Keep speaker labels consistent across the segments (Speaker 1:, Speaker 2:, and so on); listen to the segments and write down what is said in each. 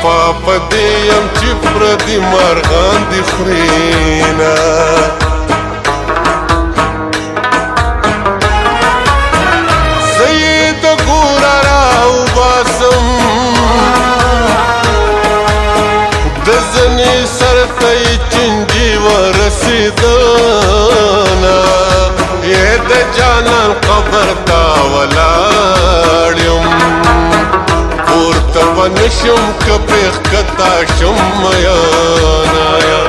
Speaker 1: خفا پدې یم چې پردي مارغان دي خورينا سید ګورا راوباسم د ځنې سر ته یې چنجي ورسېدله یې د جانان قبر ته ولاړ یم پورته به نشم که پرې ښکته شم میانه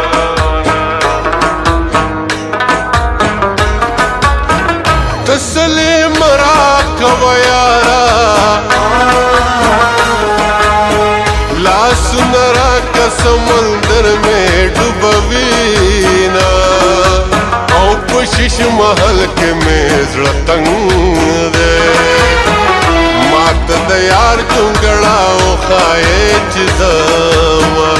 Speaker 1: تسلي مه راکوه یاره لاسونه راکه سمندر مې ډوبوینه او په شیش محل کې مې زړه تنګ دی ماته د یار جونګړه وښایې چې زما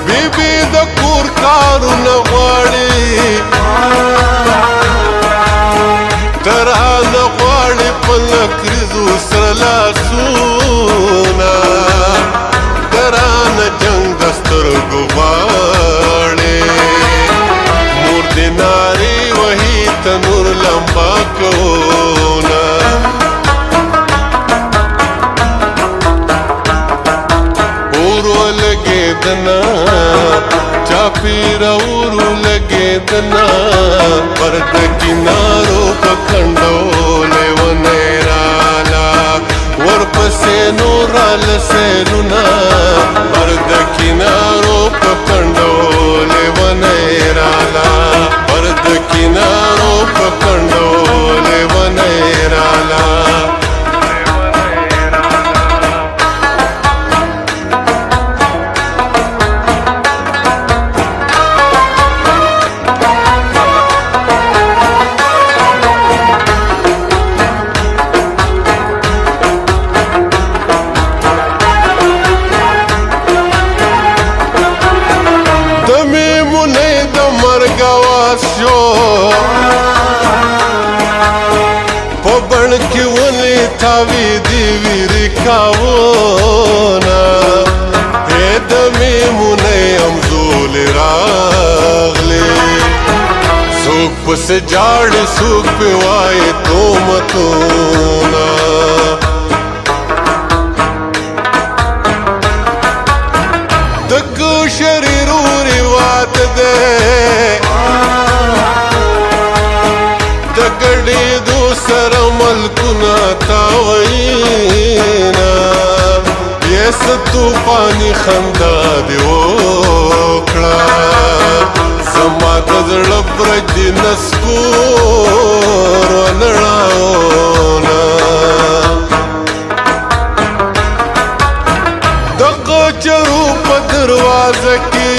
Speaker 1: بیبي د کور کارونه غواړي ته رانه غواړې په نکریزو سره لاسونه ته رانه جنګ د سترګو غواړې مور دې نارې وهي تنور لمبا کوونه اور ولګېدنه چاپېره اور ولګېدنه پر د کنارو په کنډو لیونی راله ورپسې نور راله سیلونه پر د کنارو په کنډو لیونی راله پر د کنارو په کنډو لیونی راله په بڼ کې ونې تاویدې ویرې کاونه ای د میمونۍ همزولې راغلې څوک پسې جاړي څوک پې وایي تهمتونه د کشرې رورې واده دی د ګډېدو سره ملکونه تاوینا یې څه توفاني خندا دې وکړه زما د زړه برج دې نسکور ونړاونه د قچرو په دروازه کې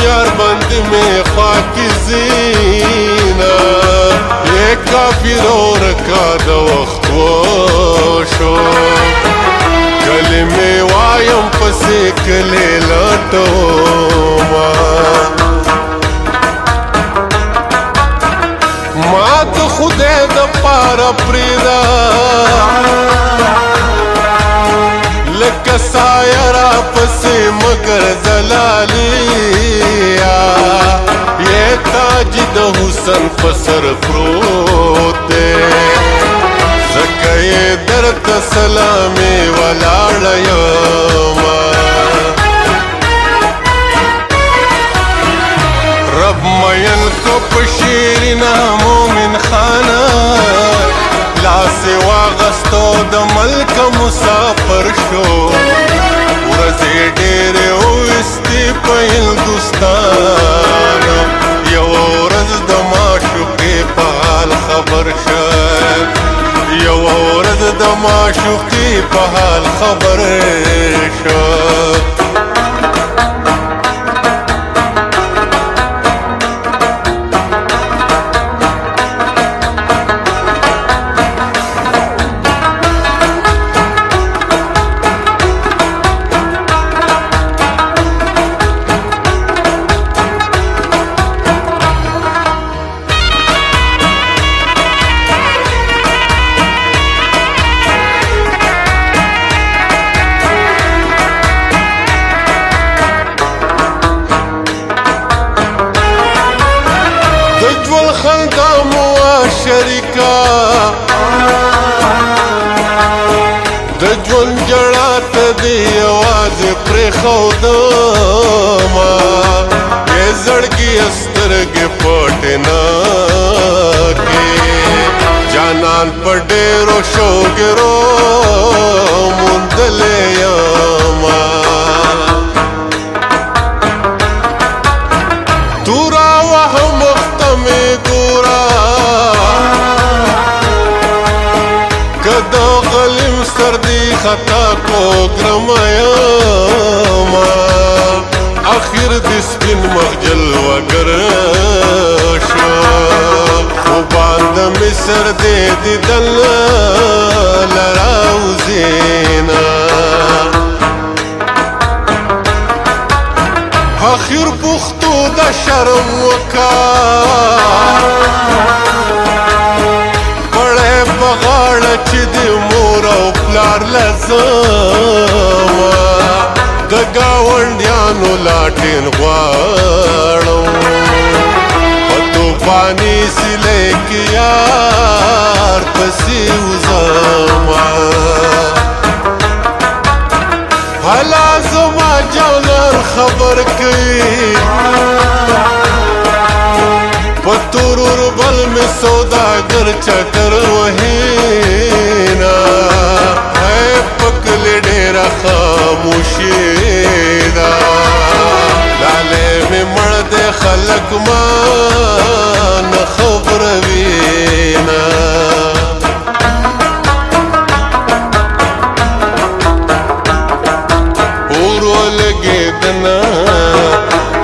Speaker 1: یار باندې مې خوا کې زینا یې کافر ورکا د وخت وشو کلمې وایم پسې کلې لټومه ما د خدای د پاره پرېږده لکه سایه راپسې مګر زلالیا یې تاج د حسن په سر پروت دی ځکه یې درته سلامې ولاړه یمه رب مین کو په شیرینه مومن خانه لاسې واغستو د ملک مسافر شو ورځې ډېرې وویستې په هندوستان یوه ورځ د معشوقې په حال خبر شه یوه ورځ د معشوقې په حال خبر شه خندا مو شریکا د ژوند جړا ته دې یوازې پرېښودمه یې زړګي سترګې پټې نه کې جانان په ډېرو شوګرو موندلې یمه تورا وه مخته مې ګوره که د غلیم سر دی خطا کو ګرمایما اخر د سپین مخجل وګر شو خو باند مصر دې دیدل لراوزینا اخر پختو د شرم وکا بغاړه چې د مور او پلار لزما د ګاونډیانو لاټین غواړم په توفاني سیلۍ کې یار پسې وزما هلا زما جانان خبر کوي پتورور بل میں سوداگر چکر وہینا ہے پکل ڈیرا خاموشی دا لالے میں مرد خلق مان خبر وینا اورو لگے دنا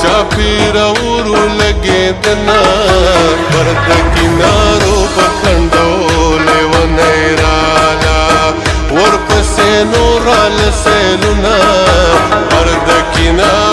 Speaker 1: چاپیرا اورو لگے دنا برد کنارو بخندو لیونی رالا ورپسې نورال سیلونا برد کنارو